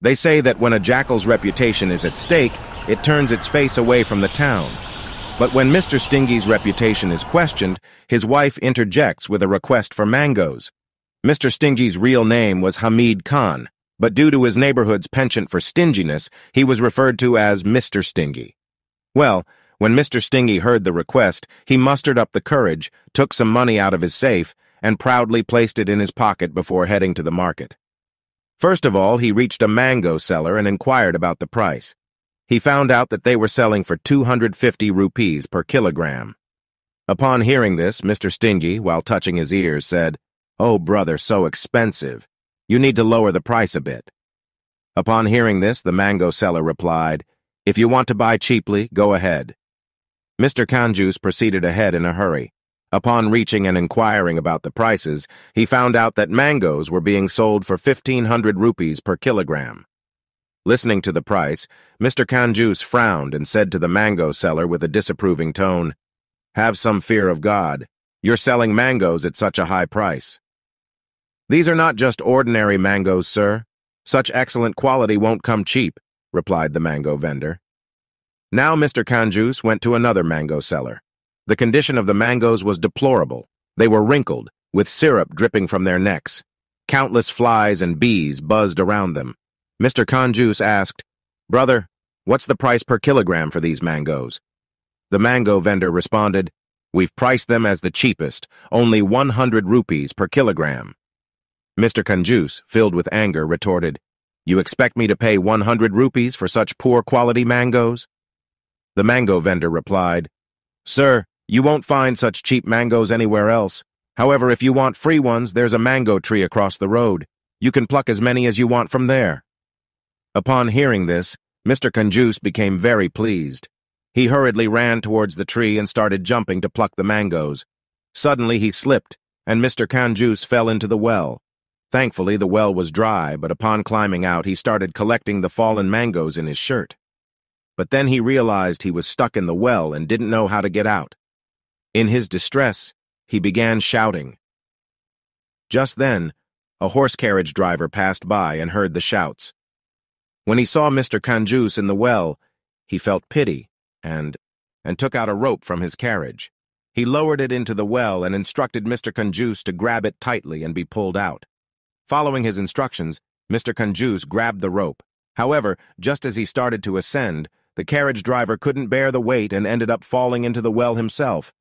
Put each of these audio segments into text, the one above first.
They say that when a jackal's reputation is at stake, it turns its face away from the town. But when Mr. Stingy's reputation is questioned, his wife interjects with a request for mangoes. Mr. Stingy's real name was Hamid Khan, but due to his neighborhood's penchant for stinginess, he was referred to as Mr. Stingy. Well, when Mr. Stingy heard the request, he mustered up the courage, took some money out of his safe, and proudly placed it in his pocket before heading to the market. First of all, he reached a mango seller and inquired about the price. He found out that they were selling for 250 rupees per kilogram. Upon hearing this, Mr. Stingy, while touching his ears, said, "Oh, brother, so expensive. You need to lower the price a bit." Upon hearing this, the mango seller replied, "If you want to buy cheaply, go ahead." Mr. KANJOOS proceeded ahead in a hurry. Upon reaching and inquiring about the prices, he found out that mangoes were being sold for 1,500 rupees per kilogram. Listening to the price, Mr. KANJOOS frowned and said to the mango seller with a disapproving tone, "Have some fear of God. You're selling mangoes at such a high price." "These are not just ordinary mangoes, sir. Such excellent quality won't come cheap," replied the mango vendor. Now Mr. KANJOOS went to another mango seller. The condition of the mangoes was deplorable. They were wrinkled, with syrup dripping from their necks. Countless flies and bees buzzed around them. Mr. KANJOOS asked, "Brother, what's the price per kilogram for these mangoes?" The mango vendor responded, "We've priced them as the cheapest, only 100 rupees per kilogram." Mr. KANJOOS, filled with anger, retorted, "You expect me to pay 100 rupees for such poor quality mangoes?" The mango vendor replied, "Sir, you won't find such cheap mangoes anywhere else. However, if you want free ones, there's a mango tree across the road. You can pluck as many as you want from there." Upon hearing this, Mr. KANJOOS became very pleased. He hurriedly ran towards the tree and started jumping to pluck the mangoes. Suddenly he slipped, and Mr. KANJOOS fell into the well. Thankfully, the well was dry, but upon climbing out, he started collecting the fallen mangoes in his shirt. But then he realized he was stuck in the well and didn't know how to get out. In his distress, he began shouting. Just then, a horse carriage driver passed by and heard the shouts. When he saw Mr. KANJOOS in the well, he felt pity and took out a rope from his carriage. He lowered it into the well and instructed Mr. KANJOOS to grab it tightly and be pulled out. Following his instructions, Mr. KANJOOS grabbed the rope. However, just as he started to ascend, the carriage driver couldn't bear the weight and ended up falling into the well himself.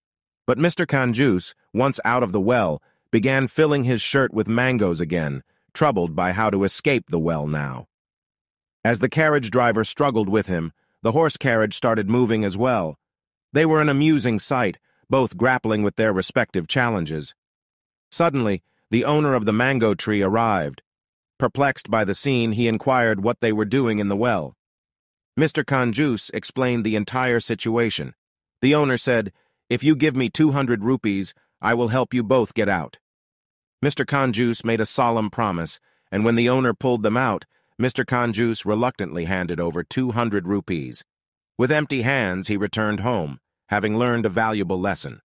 But Mr. KANJOOS, once out of the well, began filling his shirt with mangoes again, troubled by how to escape the well now. As the carriage driver struggled with him, the horse carriage started moving as well. They were an amusing sight, both grappling with their respective challenges. Suddenly, the owner of the mango tree arrived. Perplexed by the scene, he inquired what they were doing in the well. Mr. KANJOOS explained the entire situation. The owner said, "If you give me 200 rupees, I will help you both get out." Mr. KANJOOS made a solemn promise, and when the owner pulled them out, Mr. KANJOOS reluctantly handed over 200 rupees. With empty hands, he returned home, having learned a valuable lesson.